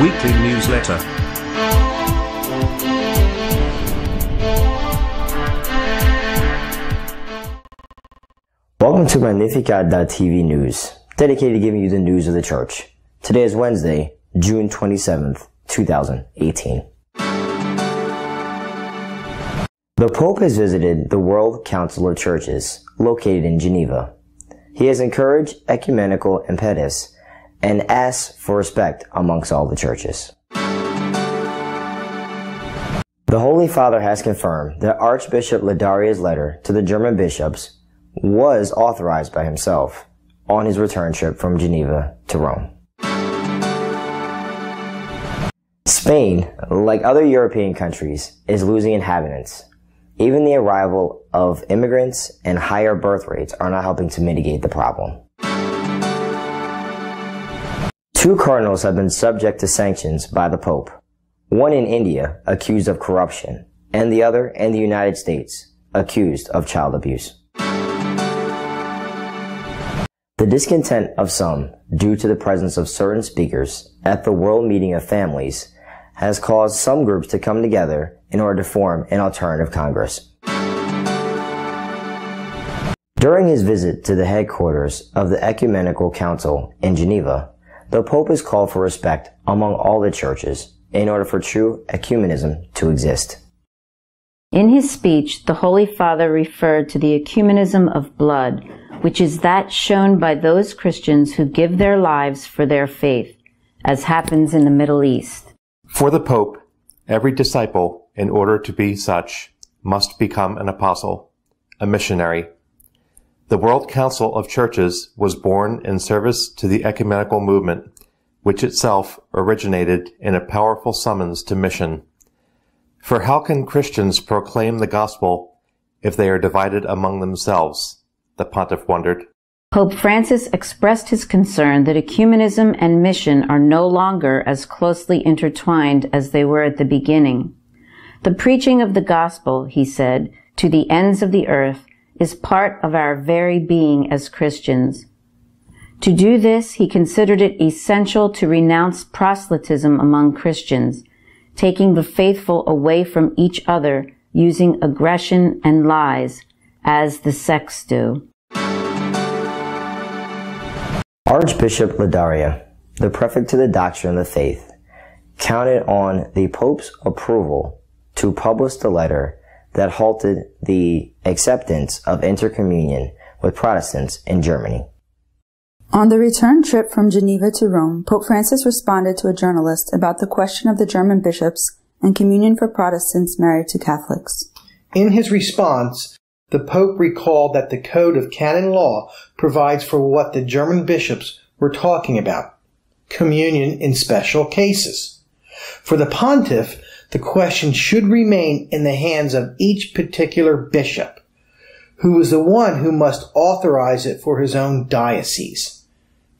weekly newsletter. Welcome to Magnificat.tv news, dedicated to giving you the news of the church. Today is Wednesday, June 27th, 2018. The Pope has visited the World Council of Churches, located in Geneva. He has encouraged ecumenical impetus and asked for respect amongst all the churches. The Holy Father has confirmed that Archbishop Ladaria's letter to the German bishops was authorized by himself on his return trip from Geneva to Rome. Spain, like other European countries, is losing inhabitants. Even the arrival of immigrants and higher birth rates are not helping to mitigate the problem. 2 cardinals have been subject to sanctions by the Pope. One in India, accused of corruption, and the other in the United States, accused of child abuse. The discontent of some, due to the presence of certain speakers at the World Meeting of Families, has caused some groups to come together in order to form an alternative Congress. During his visit to the headquarters of the Ecumenical Council in Geneva, the Pope has called for respect among all the churches in order for true ecumenism to exist. In his speech, the Holy Father referred to the ecumenism of blood, which is that shown by those Christians who give their lives for their faith, as happens in the Middle East. For the Pope, every disciple, in order to be such, must become an apostle, a missionary. The World Council of Churches was born in service to the ecumenical movement, which itself originated in a powerful summons to mission. For how can Christians proclaim the gospel if they are divided among themselves? The pontiff wondered. Pope Francis expressed his concern that ecumenism and mission are no longer as closely intertwined as they were at the beginning. The preaching of the gospel, he said, to the ends of the earth is part of our very being as Christians. To do this, he considered it essential to renounce proselytism among Christians, taking the faithful away from each other using aggression and lies, as the sects do. Archbishop Ladaria, the prefect to the doctrine of the faith, counted on the Pope's approval to publish the letter that halted the acceptance of intercommunion with Protestants in Germany. On the return trip from Geneva to Rome, Pope Francis responded to a journalist about the question of the German bishops and communion for Protestants married to Catholics. In his response, the Pope recalled that the Code of Canon Law provides for what the German bishops were talking about, communion in special cases. For the pontiff, the question should remain in the hands of each particular bishop, who is the one who must authorize it for his own diocese.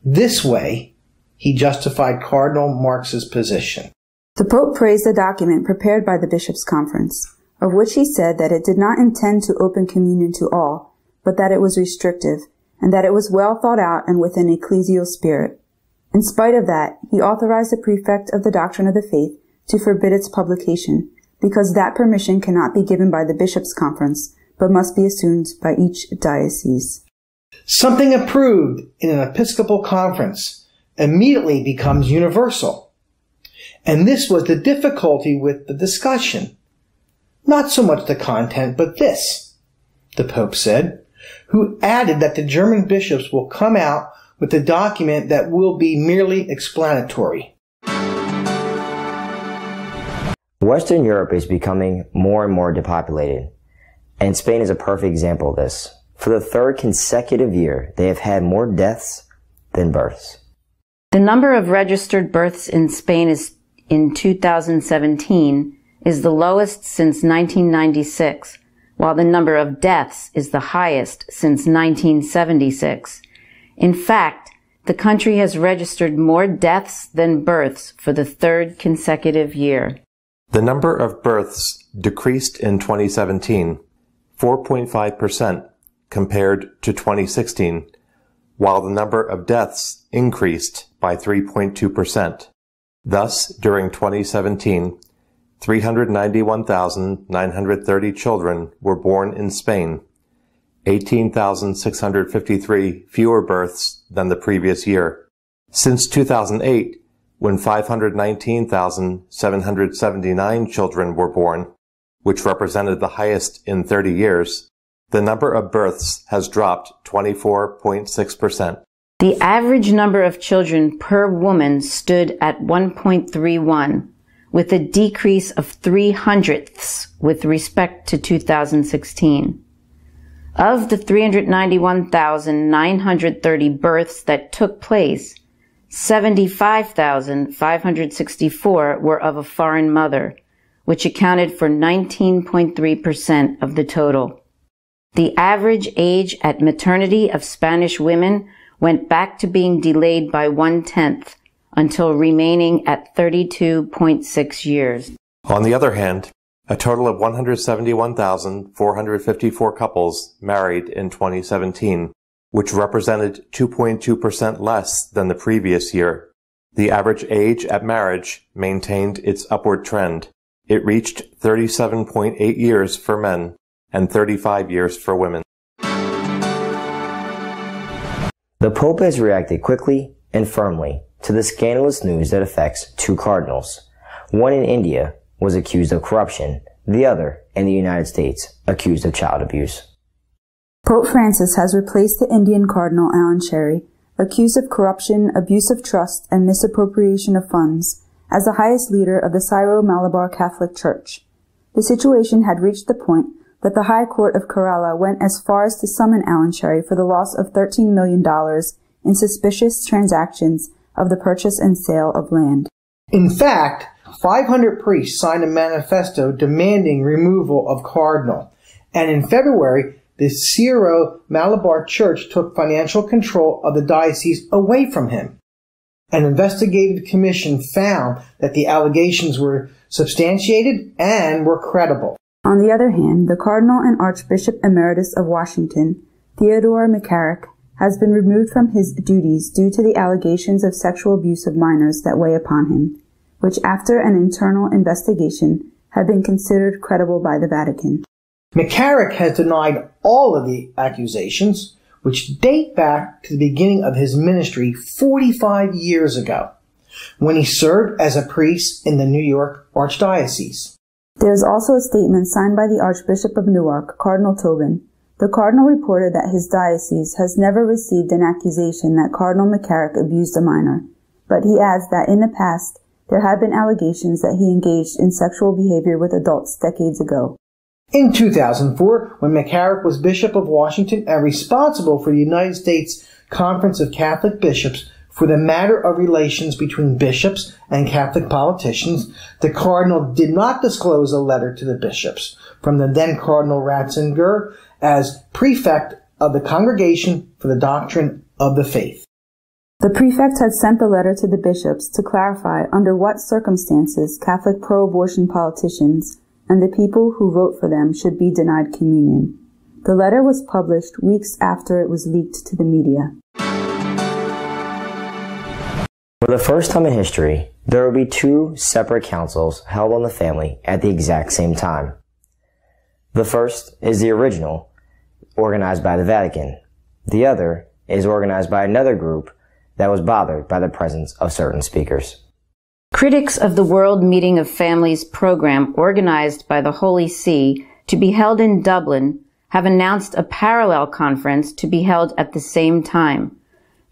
This way, he justified Cardinal Marx's position. The Pope praised the document prepared by the Bishops' Conference, of which he said that it did not intend to open communion to all, but that it was restrictive, and that it was well thought out and with an ecclesial spirit. In spite of that, he authorized the prefect of the doctrine of the faith to forbid its publication, because that permission cannot be given by the Bishops' Conference, but must be assumed by each diocese. Something approved in an episcopal conference immediately becomes universal. And this was the difficulty with the discussion. Not so much the content, but this, the Pope said, who added that the German bishops will come out with a document that will be merely explanatory. Western Europe is becoming more and more depopulated, and Spain is a perfect example of this. For the 3rd consecutive year, they have had more deaths than births. The number of registered births in Spain in 2017 is the lowest since 1996, while the number of deaths is the highest since 1976. In fact, the country has registered more deaths than births for the 3rd consecutive year. The number of births decreased in 2017, 4.5% compared to 2016, while the number of deaths increased by 3.2%. Thus, during 2017, 391,930 children were born in Spain, 18,653 fewer births than the previous year. Since 2008, when 519,779 children were born, which represented the highest in 30 years, the number of births has dropped 24.6%. The average number of children per woman stood at 1.31, with a decrease of 0.03 with respect to 2016. Of the 391,930 births that took place, 75,564 were of a foreign mother, which accounted for 19.3% of the total. The average age at maternity of Spanish women went back to being delayed by 1/10 until remaining at 32.6 years. On the other hand, a total of 171,454 couples married in 2017, which represented 2.2% less than the previous year. The average age at marriage maintained its upward trend. It reached 37.8 years for men and 35 years for women. The Pope has reacted quickly and firmly to the scandalous news that affects two cardinals. One in India was accused of corruption, the other in the United States accused of child abuse. Pope Francis has replaced the Indian Cardinal Alan Cherry, accused of corruption, abuse of trust, and misappropriation of funds, as the highest leader of the Syro-Malabar Catholic Church. The situation had reached the point that the High Court of Kerala went as far as to summon Alan Cherry for the loss of $13 million in suspicious transactions of the purchase and sale of land. In fact, 500 priests signed a manifesto demanding removal of Cardinal, and in February, the Syro-Malabar Church took financial control of the diocese away from him. An investigative commission found that the allegations were substantiated and were credible. On the other hand, the Cardinal and Archbishop Emeritus of Washington, Theodore McCarrick, has been removed from his duties due to the allegations of sexual abuse of minors that weigh upon him, which after an internal investigation have been considered credible by the Vatican. McCarrick has denied all of the accusations, which date back to the beginning of his ministry 45 years ago, when he served as a priest in the New York Archdiocese. There is also a statement signed by the Archbishop of Newark, Cardinal Tobin. The Cardinal reported that his diocese has never received an accusation that Cardinal McCarrick abused a minor, but he adds that in the past there have been allegations that he engaged in sexual behavior with adults decades ago. In 2004, when McCarrick was Bishop of Washington and responsible for the United States Conference of Catholic Bishops for the matter of relations between bishops and Catholic politicians, the Cardinal did not disclose a letter to the bishops from the then Cardinal Ratzinger as prefect of the Congregation for the Doctrine of the Faith. The prefect had sent the letter to the bishops to clarify under what circumstances Catholic pro-abortion politicians and the people who vote for them should be denied communion. The letter was published weeks after it was leaked to the media. For the first time in history, there will be two separate councils held on the family at the exact same time. The first is the original, organized by the Vatican. The other is organized by another group that was bothered by the presence of certain speakers. Critics of the World Meeting of Families program organized by the Holy See to be held in Dublin have announced a parallel conference to be held at the same time.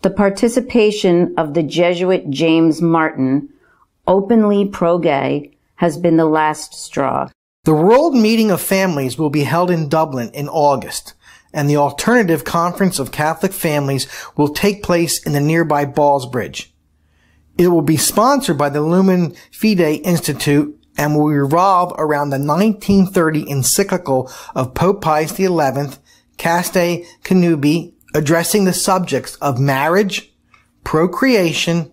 The participation of the Jesuit James Martin, openly pro-gay, has been the last straw. The World Meeting of Families will be held in Dublin in August, and the Alternative Conference of Catholic Families will take place in the nearby Ballsbridge. It will be sponsored by the Lumen Fidei Institute and will revolve around the 1930 encyclical of Pope Pius XI, Caste Connubii, addressing the subjects of marriage, procreation,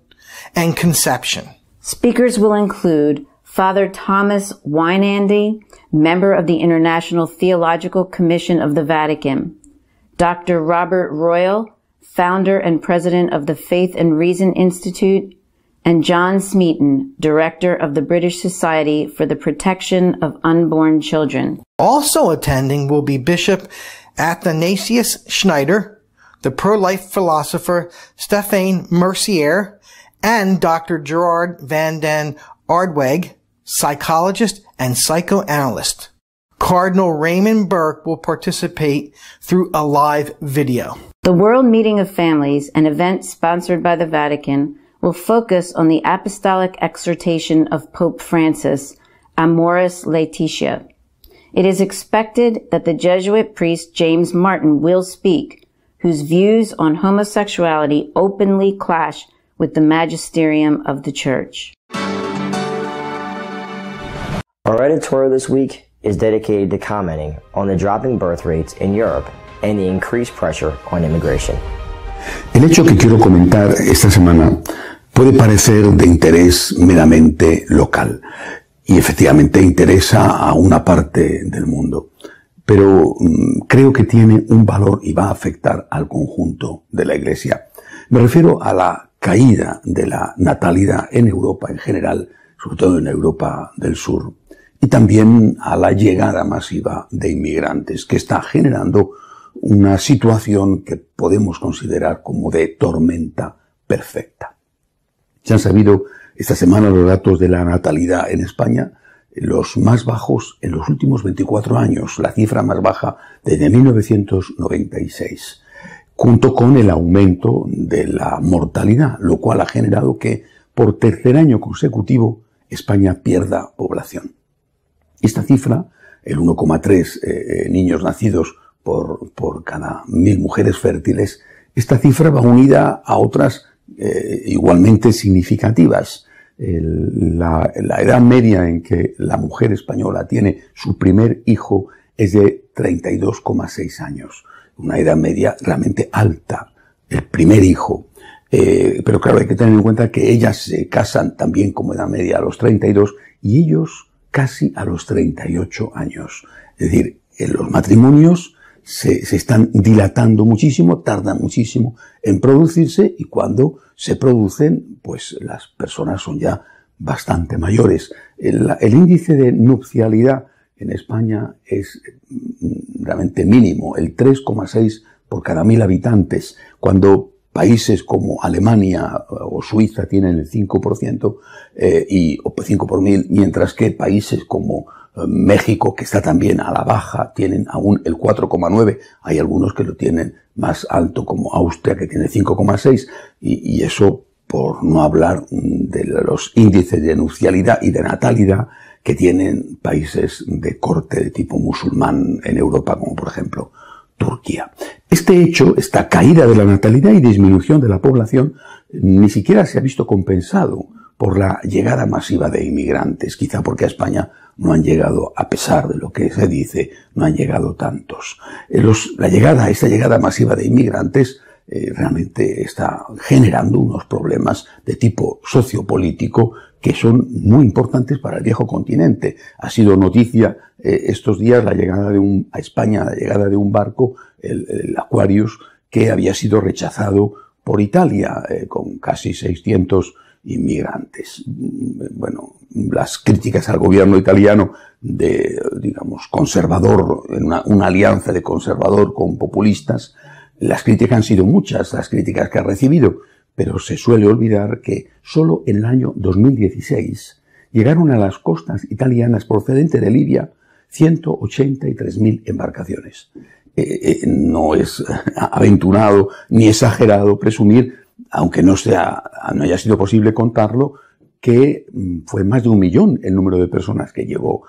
and conception. Speakers will include Father Thomas Wynandy, member of the International Theological Commission of the Vatican, Dr. Robert Royal, founder and president of the Faith and Reason Institute, and John Smeaton, Director of the British Society for the Protection of Unborn Children. Also attending will be Bishop Athanasius Schneider, the pro-life philosopher Stéphane Mercier, and Dr. Gerard van den Aardweg, psychologist and psychoanalyst. Cardinal Raymond Burke will participate through a live video. The World Meeting of Families, an event sponsored by the Vatican, will focus on the apostolic exhortation of Pope Francis, Amoris Laetitia. It is expected that the Jesuit priest James Martin will speak, whose views on homosexuality openly clash with the magisterium of the Church. Our editorial this week is dedicated to commenting on the dropping birth rates in Europe and the increased pressure on immigration. El hecho que quiero comentar esta semana puede parecer de interés meramente local y efectivamente interesa a una parte del mundo, pero creo que tiene un valor y va a afectar al conjunto de la Iglesia. Me refiero a la caída de la natalidad en Europa en general, sobre todo en Europa del Sur, y también a la llegada masiva de inmigrantes que está generando una situación que podemos considerar como de tormenta perfecta. Se han sabido esta semana los datos de la natalidad en España, los más bajos en los últimos 24 años, la cifra más baja desde 1996, junto con el aumento de la mortalidad, lo cual ha generado que por tercer año consecutivo España pierda población. Esta cifra, el 1,3 niños nacidos por cada 1000 mujeres fértiles, esta cifra va unida a otras igualmente significativas. La edad media en que la mujer española tiene su primer hijo es de 32,6 años. Una edad media realmente alta, el primer hijo. Pero claro, hay que tener en cuenta que ellas se casan también como edad media a los 32 y ellos casi a los 38 años. Es decir, los matrimonios se están dilatando muchísimo, tardan muchísimo en producirse y cuando se producen, pues las personas son ya bastante mayores. El índice de nupcialidad en España es realmente mínimo, el 3,6 por cada 1000 habitantes, cuando países como Alemania o Suiza tienen el 5% o 5 por 1000, mientras que países como México, que está también a la baja, tienen aún el 4,9. Hay algunos que lo tienen más alto, como Austria, que tiene 5,6. Y eso por no hablar de los índices de nupcialidad y de natalidad que tienen países de corte de tipo musulmán en Europa, como por ejemplo Turquía. Este hecho, esta caída de la natalidad y disminución de la población, ni siquiera se ha visto compensado por la llegada masiva de inmigrantes, quizá porque a España no han llegado, a pesar de lo que se dice, no han llegado tantos. Esta llegada masiva de inmigrantes realmente está generando unos problemas de tipo sociopolítico que son muy importantes para el viejo continente. Ha sido noticia estos días a España la llegada de un barco, el Aquarius, que había sido rechazado por Italia con casi 600 inmigrantes. Bueno, las críticas al gobierno italiano digamos, conservador, una alianza de conservador con populistas, las críticas han sido muchas, las críticas que ha recibido, pero se suele olvidar que solo en el año 2016 llegaron a las costas italianas procedentes de Libia 183.000 embarcaciones. No es aventurado ni exagerado presumir, aunque no haya sido posible contarlo, que fue más de 1 millón el número de personas que llegó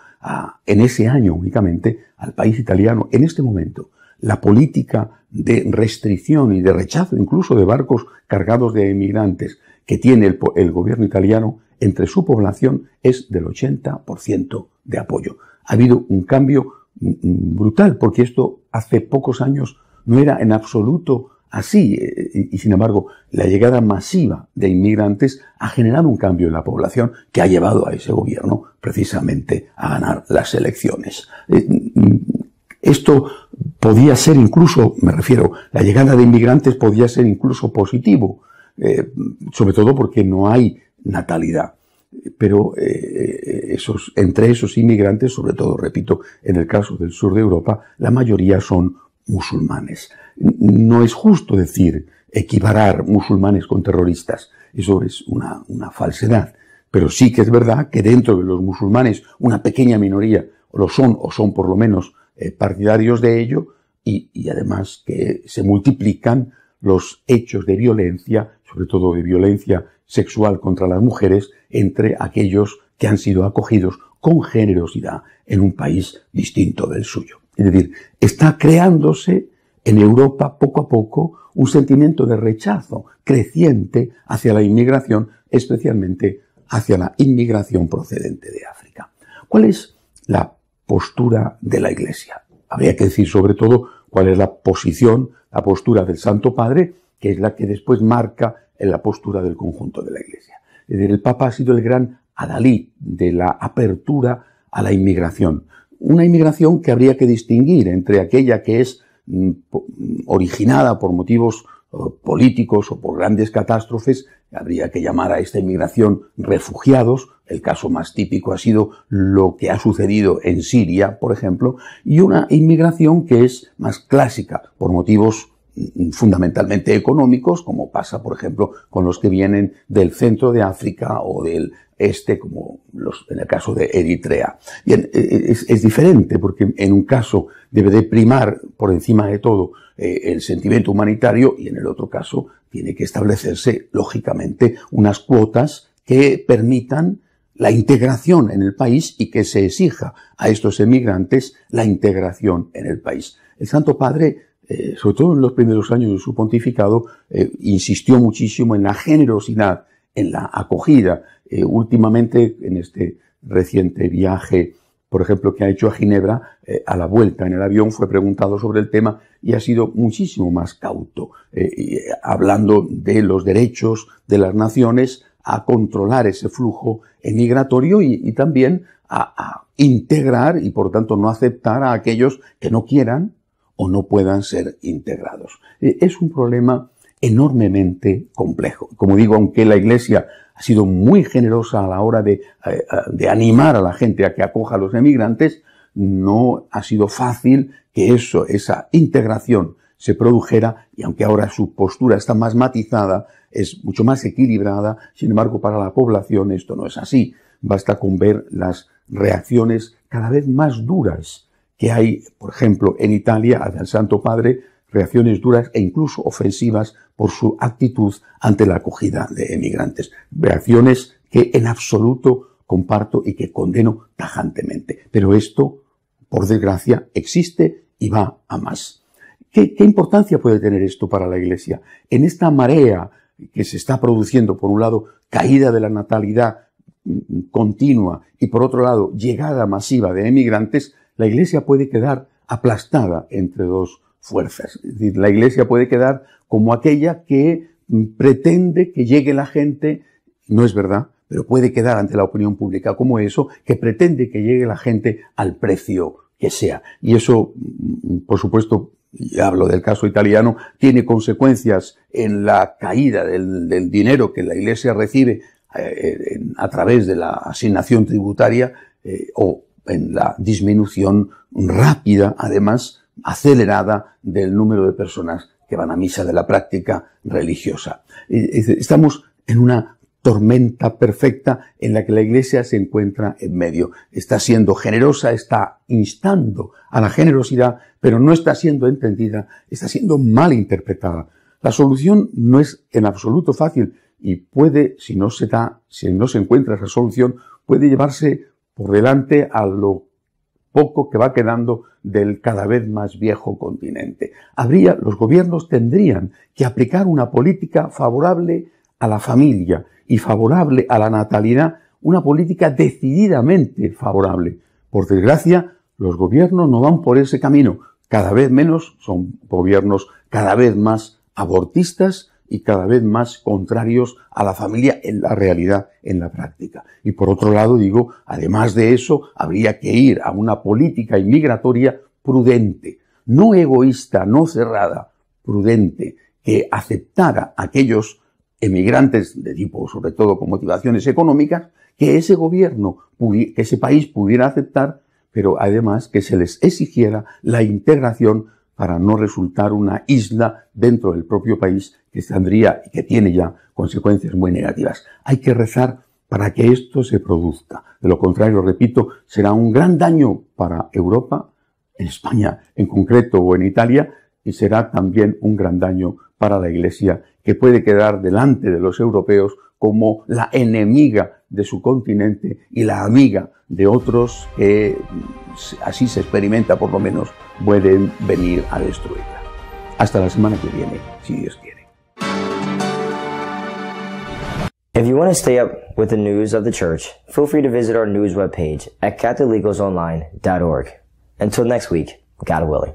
en ese año únicamente al país italiano. En este momento, la política de restricción y de rechazo incluso de barcos cargados de inmigrantes que tiene el gobierno italiano entre su población es del 80% de apoyo. Ha habido un cambio brutal, porque esto hace pocos años no era en absoluto así, y sin embargo la llegada masiva de inmigrantes ha generado un cambio en la población que ha llevado a ese gobierno precisamente a ganar las elecciones. Esto podía ser incluso, me refiero, la llegada de inmigrantes podía ser incluso positivo, sobre todo porque no hay natalidad. Pero entre esos inmigrantes, sobre todo, repito, en el caso del sur de Europa, la mayoría son musulmanes. No es justo decir, equiparar musulmanes con terroristas. Eso es una falsedad. Pero sí que es verdad que dentro de los musulmanes una pequeña minoría lo son o son por lo menos partidarios de ello y además que se multiplican los hechos de violencia, sobre todo de violencia sexual contra las mujeres, entre aquellos que han sido acogidos con generosidad en un país distinto del suyo. Es decir, está creándose en Europa poco a poco un sentimiento de rechazo creciente hacia la inmigración, especialmente hacia la inmigración procedente de África. ¿Cuál es la postura de la Iglesia? Habría que decir sobre todo cuál es la posición, la postura del Santo Padre, que es la que después marca la postura del conjunto de la Iglesia. Es decir, el Papa ha sido el gran adalid de la apertura a la inmigración. Una inmigración que habría que distinguir entre aquella que es originada por motivos políticos o por grandes catástrofes, habría que llamar a esta inmigración refugiados. El caso más típico ha sido lo que ha sucedido en Siria, por ejemplo, y una inmigración que es más clásica por motivos fundamentalmente económicos, como pasa, por ejemplo, con los que vienen del centro de África o del este, como en el caso de Eritrea. Bien, es diferente porque en un caso debe de primar por encima de todo el sentimiento humanitario y en el otro caso tiene que establecerse, lógicamente, unas cuotas que permitan la integración en el país y que se exija a estos emigrantes la integración en el país. El Santo Padre, sobre todo en los primeros años de su pontificado, insistió muchísimo en la generosidad, en la acogida. Últimamente, en este reciente viaje, por ejemplo, que ha hecho a Ginebra, a la vuelta en el avión fue preguntado sobre el tema y ha sido muchísimo más cauto, hablando de los derechos de las naciones a controlar ese flujo emigratorio y también a integrar y, por tanto, no aceptar a aquellos que no quieran o no puedan ser integrados. Es un problema enormemente complejo. Como digo, aunque la Iglesia ha sido muy generosa a la hora de animar a la gente a que acoja a los emigrantes, no ha sido fácil que esa integración se produjera, y aunque ahora su postura está más matizada, es mucho más equilibrada. Sin embargo, para la población esto no es así. Basta con ver las reacciones cada vez más duras que hay, por ejemplo, en Italia, hacia el Santo Padre, reacciones duras e incluso ofensivas por su actitud ante la acogida de emigrantes. Reacciones que en absoluto comparto y que condeno tajantemente. Pero esto, por desgracia, existe y va a más. ¿Qué importancia puede tener esto para la Iglesia? En esta marea que se está produciendo, por un lado, caída de la natalidad continua y, por otro lado, llegada masiva de emigrantes, la Iglesia puede quedar aplastada entre dos fuerzas. Es decir, la Iglesia puede quedar como aquella que pretende que llegue la gente, no es verdad, pero puede quedar ante la opinión pública como eso, que pretende que llegue la gente al precio que sea. Y eso, por supuesto, y hablo del caso italiano, tiene consecuencias en la caída del dinero que la Iglesia recibe a través de la asignación tributaria o en la disminución rápida, además, acelerada del número de personas que van a misa de la práctica religiosa. Estamos en una tormenta perfecta en la que la Iglesia se encuentra en medio. Está siendo generosa, está instando a la generosidad, pero no está siendo entendida, está siendo mal interpretada. La solución no es en absoluto fácil y puede, si no se encuentra esa solución, puede llevarse por delante a lo poco que va quedando del cada vez más viejo continente. Los gobiernos tendrían que aplicar una política favorable a la familia y favorable a la natalidad, una política decididamente favorable. Por desgracia, los gobiernos no van por ese camino. Cada vez menos, son gobiernos cada vez más abortistas y cada vez más contrarios a la familia en la realidad, en la práctica. Y por otro lado, digo, además de eso, habría que ir a una política inmigratoria prudente, no egoísta, no cerrada, prudente, que aceptara a aquellos emigrantes de tipo, sobre todo con motivaciones económicas, que ese gobierno, que ese país pudiera aceptar, pero además que se les exigiera la integración para no resultar una isla dentro del propio país que tendría y que tiene ya consecuencias muy negativas. Hay que rezar para que esto se produzca. De lo contrario, repito, será un gran daño para Europa, en España en concreto o en Italia, y será también un gran daño para la Iglesia, que puede quedar delante de los europeos como la enemiga de su continente y la amiga de otros que, así se experimenta por lo menos, pueden venir a destruirla. Hasta la semana que viene, si Dios quiere. If you want to stay up with the news of the church, feel free to visit our news webpage at catholicosonline.org. Until next week, God willing.